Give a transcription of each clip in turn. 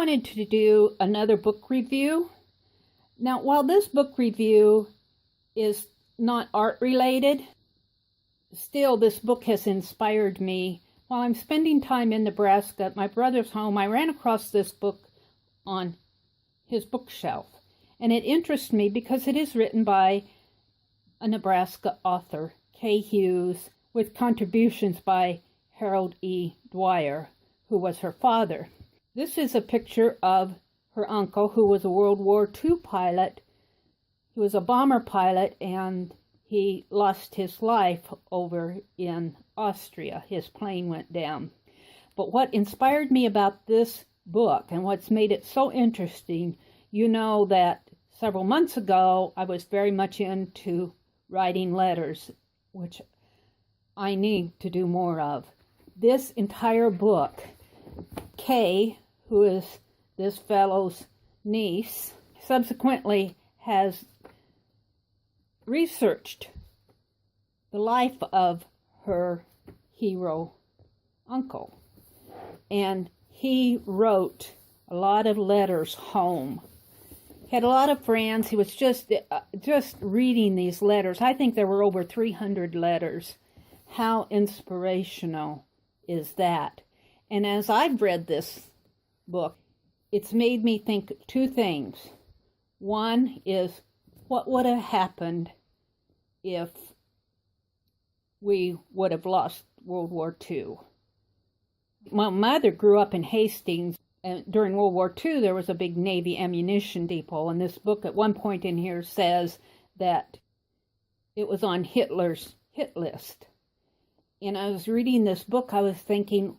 wanted to do another book review. Now, while this book review is not art related, still this book has inspired me. While I'm spending time in Nebraska at my brother's home, I ran across this book on his bookshelf. And it interests me because it is written by a Nebraska author, Kay Hughes, with contributions by Harold E. Dwyer, who was her father. This is a picture of her uncle, who was a World War II pilot. He was a bomber pilot, and he lost his life over in Austria. His plane went down. But what inspired me about this book, and what's made it so interesting, you know that several months ago I was very much into writing letters, which I need to do more of. This entire book, Kay, who is this fellow's niece, subsequently has researched the life of her hero uncle. And he wrote a lot of letters home. He had a lot of friends. He was just reading these letters. I think there were over 300 letters. How inspirational is that? And as I've read this book, it's made me think two things. One is, what would have happened if we would have lost World War II? My mother grew up in Hastings, and during World War II there was a big Navy ammunition depot, and this book at one point in here says that it was on Hitler's hit list. And I was reading this book, I was thinking,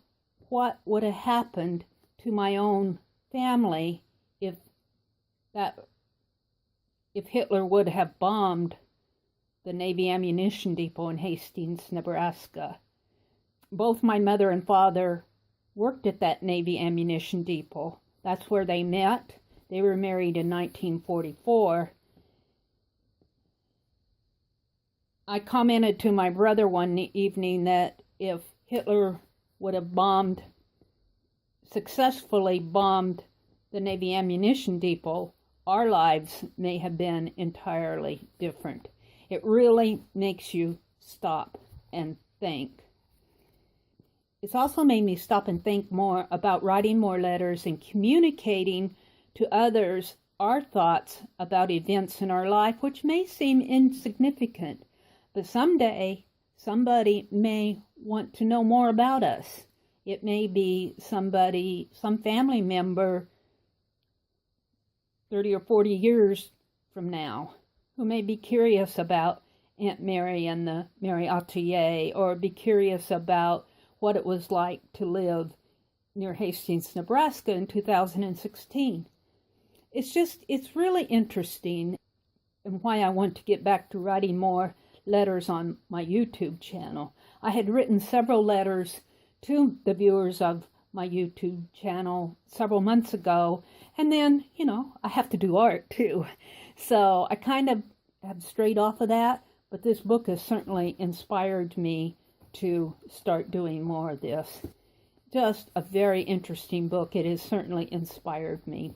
what would have happened to my own family if Hitler would have bombed the Navy ammunition depot in Hastings, Nebraska. Both my mother and father worked at that Navy ammunition depot. That's where they met. They were married in 1944. I commented to my brother one evening that if Hitler would have successfully bombed the Navy ammunition depot, our lives may have been entirely different. It really makes you stop and think. It's also made me stop and think more about writing more letters and communicating to others our thoughts about events in our life, which may seem insignificant, but someday somebody may want to know more about us. It may be some family member 30 or 40 years from now who may be curious about Aunt Mary and the Meri-Atelier, or be curious about what it was like to live near Hastings, Nebraska in 2016. It's really interesting, and why I want to get back to writing more letters on my YouTube channel. I had written several letters to the viewers of my YouTube channel several months ago, and then, I have to do art too. So I kind of have strayed off of that, but this book has certainly inspired me to start doing more of this. Just a very interesting book. It has certainly inspired me.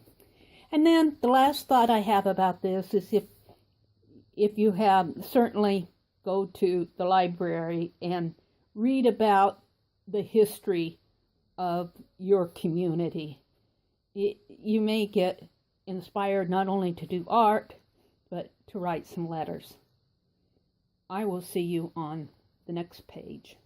And then the last thought I have about this is if you have, certainly go to the library and read about the history of your community. You may get inspired not only to do art, but to write some letters. I will see you on the next page.